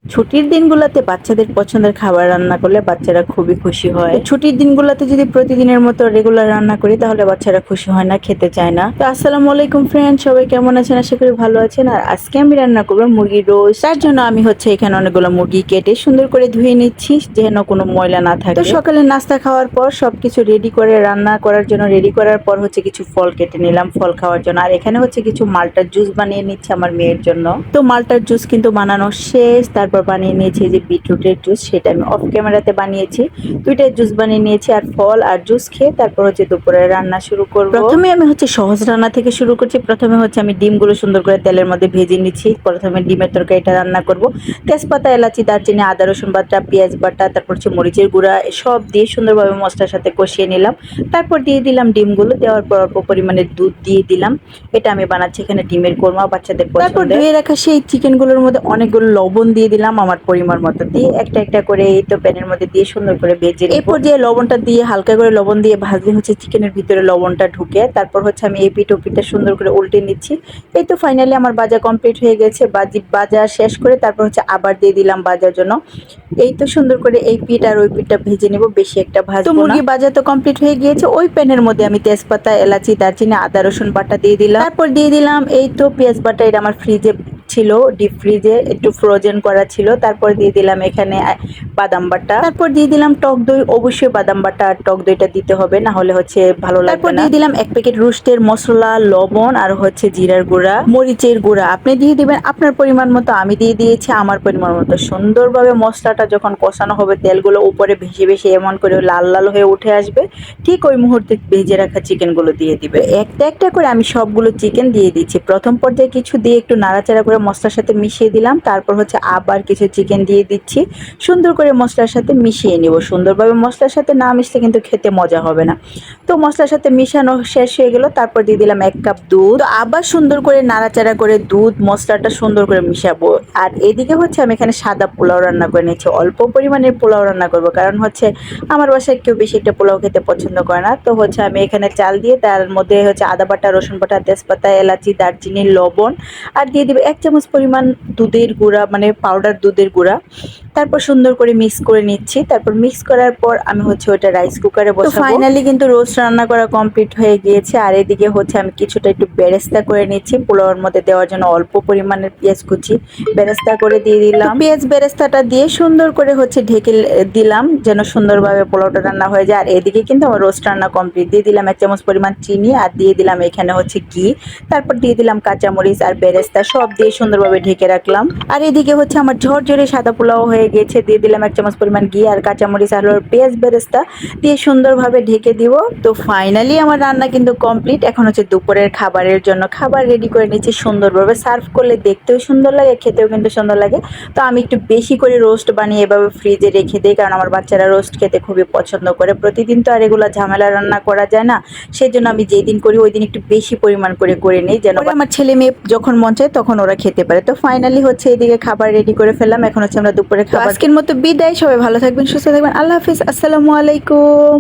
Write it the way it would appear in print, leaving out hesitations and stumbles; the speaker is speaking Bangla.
ছুটির দিনগুলোতে বাচ্চাদের পছন্দের খাবার রান্না করলে বাচ্চারা খুবই খুশি হয়। ছুটির দিনগুলোতে যদি প্রতিদিনের মতো রেগুলার রান্না করি তাহলে বাচ্চারা খুশি হয় না, খেতে চায় না। তো আসসালামু আলাইকুম ফ্রেন্ড, সবাই কেমন আছেন? আশা করি ভালো আছেন। আর আজকে আমি রান্না করবো মুরগির রোস্ট। তার জন্য আমি এখানে অনেকগুলো মুরগি কেটে সুন্দর করে ধুয়ে নিচ্ছি যেন কোনো ময়লা না থাকে। তো সকালে নাস্তা খাওয়ার পর সবকিছু রেডি করে রান্না করার জন্য রেডি করার পর কিছু ফল কেটে নিলাম ফল খাওয়ার জন্য। আর এখানে কিছু মালটার জুস বানিয়ে নিচ্ছে আমার মেয়ের জন্য। তো মালটার জুস কিন্তু বানানো শেষ। তারপর বানিয়ে নিয়েছি যে বিটরুটের জুস, সেটা আমি অফ ক্যামেরাতে বানিয়েছি। দুইটা জুস বানিয়ে নিয়েছি আর ফল আর জুস খেয়ে তারপর দুপুরে রান্না শুরু করব। প্রথমে আমি সহজ রান্না থেকে শুরু করছি। প্রথমে আমি ডিমগুলো সুন্দর করে তেলের মধ্যে ভেজে নিচ্ছি। প্রথমে ডিমের তরকারিটা রান্না করব। তেজপাতা, এলাচি, দারচিনি, আদা, রসুন বাটা, পেঁয়াজ বাটা, তারপর মরিচের গুঁড়া সব দিয়ে সুন্দরভাবে মশলার সাথে কষিয়ে নিলাম। তারপর দিয়ে দিলাম ডিমগুলো। দেওয়ার পর অল্প পরিমাণে দুধ দিয়ে দিলাম। এটা আমি বানাচ্ছি এখানে ডিমের কোরমা বাচ্চাদের পছন্দের। তারপর ধুয়ে রাখা সেই চিকেনগুলোর মধ্যে অনেকগুলো লবণ দিয়ে দিলাম আমার পরিমাণ মতো, দিয়ে একটা একটা করে এই তো প্যানের মধ্যে দিয়ে সুন্দর করে ভেজে নিব। এরপর লবণটা দিয়ে হালকা করে লবণ দিয়ে ভাজলে চিকেনের ভিতরে লবণটা ঢুকে। তারপর আমি এই পিঠ ও পিঠটা সুন্দর করে উল্টে নিচ্ছি। এই তো ফাইনালি আমার ভাজা কমপ্লিট হয়ে গেছে। ভাজা শেষ করে তারপর আবার দিয়ে দিলাম ভাজার জন্য। এই তো সুন্দর করে এই পিঠ আর ওই পিঠটা ভেজে নিব, বেশি একটা ভাজবো না। মুরগি ভাজা তো কমপ্লিট হয়ে গিয়েছে। ওই প্যানের মধ্যে আমি তেজপাতা, এলাচি, দারচিনি, আদা, রসুন বাটা দিয়ে দিলাম। তারপর দিয়ে দিলাম এই তো পেঁয়াজ বাটা। এটা আমার ফ্রিজে ছিল, ডিপ ফ্রিজে একটু ফ্রোজেন করা ছিল। তারপর দিয়ে দিলাম এখানে বাদাম বাটা। তারপর দিয়ে দিলাম টক দই। অবশ্যই বাদাম বাটা আর টক দইটা দিতে হবে, না হলে ভালো লাগবে না। তারপর দিয়ে দিলাম এক প্যাকেট রোস্টের মশলা, লবণ আর জিরার গুঁড়া, মরিচের গুঁড়া আপনি দিয়ে দিবেন আপনার পরিমাণ মতো। আমি দিয়ে দিয়েছি আমার পরিমাণ মতো। সুন্দরভাবে মশলাটা যখন কষানো হবে, তেলগুলো উপরে ভেসে ভেসে এমন করে লাল লাল হয়ে উঠে আসবে, ঠিক ওই মুহূর্তে ভেজে রাখা চিকেনগুলো দিয়ে দিবে। একটা একটা করে আমি সবগুলো চিকেন দিয়ে দিচ্ছি। প্রথম পর্যায়ে কিছু দিয়ে একটু নাড়াচাড়া করে মশলার সাথে মিশিয়ে দিলাম। তারপর আবার কিছু চিকেন দিয়ে দিচ্ছি। সুন্দর করে মশলার সাথে মিশিয়ে নিব। সুন্দরভাবে মশলার সাথে না মিশলে কিন্তু খেতে মজা হবে না। তো মশলার সাথে মিশানো শেষ হয়ে গেল। তারপর দিয়ে দিলাম 1 কাপ দুধ। তো আবার সুন্দর করে নাড়াচাড়া করে দুধ মশলাটা সুন্দর করে মিশাবো। আর এদিকে আমি এখানে সাদা পোলাও রান্না করে নিচ্ছি। অল্প পরিমাণের পোলাও রান্না করব, কারণ আমার বাসায় কেউ বেশি একটা পোলাও খেতে পছন্দ করে না। তো আমি এখানে চাল দিয়ে তার মধ্যে আদা বাটা, রসুন বাটা, তেজপাতা, এলাচি, দারচিনি, লবণ আর দিয়ে দিবে 1 চামচ পরিমাণ দুধের গুঁড়া, মানে পাউডার দুধের গুঁড়া। তারপর সুন্দর করে মিক্স করে নিচ্ছি। তারপর মিক্স করার পর আমি ওটা রাইস কুকারে বসাবো। ফাইনালি কিন্তু রোস্ট রান্না করা কমপ্লিট হয়ে গিয়েছে। আর এদিকে আমি কিছুটা একটু বেরেস্তা করে নিচ্ছি পোলাওর মধ্যে দেওয়ার জন্য। অল্প পরিমাণের পেঁয়াজ কুচি বেরেস্তা করে দিয়ে দিলাম। পেঁয়াজ বেরেস্তাটা দিয়ে সুন্দর করে ঢেকে দিলাম যেন সুন্দরভাবে পোলাওটা রান্না হয়ে যায়। আর এদিকে কিন্তু আমার রোস্ট রান্না কমপ্লিট। দিয়ে দিলাম 1 চামচ পরিমাণ চিনি আর দিয়ে দিলাম এখানে ঘি। তারপর দিয়ে দিলাম কাঁচামরিচ আর বেরেস্তা, সব দিয়ে সুন্দরভাবে ঢেকে রাখলাম। আর এদিকে আমার ঝরঝরে সাদা পোলাও হয়ে গেছে। দিয়ে দিলাম 1 চামচ পরিমাণ ঘি আর কাঁচামরিচ আর পেঁয়াজ বেরেস্তা দিয়ে সুন্দরভাবে ঢেকে দিব। তো ফাইনালি আমার রান্না কিন্তু কমপ্লিট। এখন দুপুরের খাবারের জন্য খাবার রেডি করে নিচ্ছি। সুন্দরভাবে সার্ভ করলে দেখতেও সুন্দর লাগে, খেতেও কিন্তু সুন্দর লাগে। তো আমি একটু বেশি করে রোস্ট বানিয়ে এভাবে ফ্রিজে রেখে দিই, কারণ আমার বাচ্চারা রোস্ট খেতে খুবই পছন্দ করে। প্রতিদিন তো আর এগুলো ঝামেলা রান্না করা যায় না, সেই জন্য আমি যেই দিন করি ওই দিন একটু বেশি পরিমাণ করে নিই, যেন আমার ছেলে মেয়ে যখন মন চায় তখন ওরা খেতে পারে। তো ফাইনালি এদিকে খাবার রেডি করে ফেললাম। এখন আমরা দুপুরে খাবার। আজকের মতো বিদায়। সবাই ভালো থাকবেন, সুস্থ থাকবেন। আল্লাহ হাফিজ, আসসালামু আলাইকুম।